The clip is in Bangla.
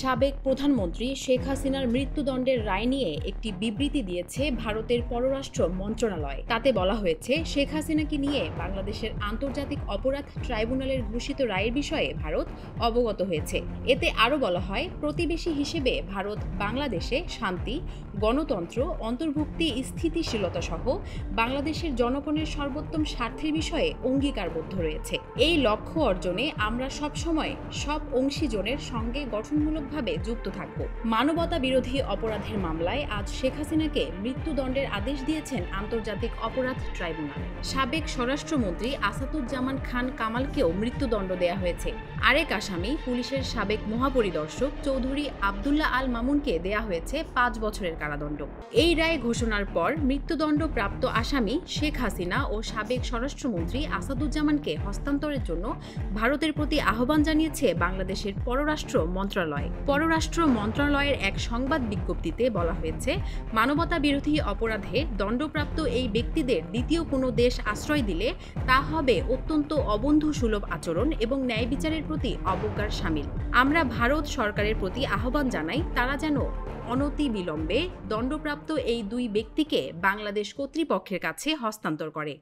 সাবেক প্রধানমন্ত্রী শেখ হাসিনার মৃত্যুদণ্ডের রায় নিয়ে একটি বিবৃতি দিয়েছে ভারতের পররাষ্ট্র মন্ত্রণালয়। তাতে বলা হয়েছে, শেখ হাসিনাকে নিয়ে বাংলাদেশের আন্তর্জাতিক অপরাধ ট্রাইব্যুনালের ঘোষিত রায়ের বিষয়ে ভারত অবগত হয়েছে। এতে আরও বলা হয়, প্রতিবেশী হিসেবে ভারত বাংলাদেশে শান্তি, গণতন্ত্র, অন্তর্ভুক্তি, স্থিতিশীলতা সহ বাংলাদেশের জনগণের সর্বোত্তম স্বার্থের বিষয়ে অঙ্গীকারবদ্ধ রয়েছে। এই লক্ষ্য অর্জনে আমরা সবসময় সব অংশীজনের সঙ্গে গঠনমূলকভাবে যুক্ত থাকব। মানবতা বিরোধী অপরাধের মামলায় আজ শেখ হাসিনাকে মৃত্যুদণ্ডের আদেশ দিয়েছেন আন্তর্জাতিক অপরাধ ট্রাইব্যুনাল। সাবেক স্বরাষ্ট্রমন্ত্রী আসাদুজ্জামান খান কামালকেও মৃত্যুদণ্ড দেয়া হয়েছে। আরেক আসামি পুলিশের সাবেক মহাপরিদর্শক চৌধুরী আবদুল্লাহ আল মামুনকে দেয়া হয়েছে 5 বছরের কারাদণ্ড। এই রায় ঘোষণার পর মৃত্যুদণ্ড প্রাপ্ত আসামি শেখ হাসিনা ও সাবেক স্বরাষ্ট্রমন্ত্রী আসাদুজ্জামানকে হস্তান্তরের জন্য ভারতের প্রতি আহ্বান জানিয়েছে বাংলাদেশের পররাষ্ট্র মন্ত্রণালয়। পররাষ্ট্র মন্ত্রণালয়ের এক সংবাদ বিজ্ঞপ্তিতে বলা হয়েছে, মানবতা বিরোধী অপরাধে দণ্ডপ্রাপ্ত এই ব্যক্তিদের দ্বিতীয় কোনো দেশ আশ্রয় দিলে তা হবে অত্যন্ত অবন্ধুসুলভ আচরণ এবং ন্যায় বিচারের প্রতি অবজ্ঞার শামিল। আমরা ভারত সরকারের প্রতি আহ্বান জানাই, তারা যেন অনতিবিলম্বে দণ্ডপ্রাপ্ত এই 2 ব্যক্তিকে বাংলাদেশ কর্তৃপক্ষের কাছে হস্তান্তর করে।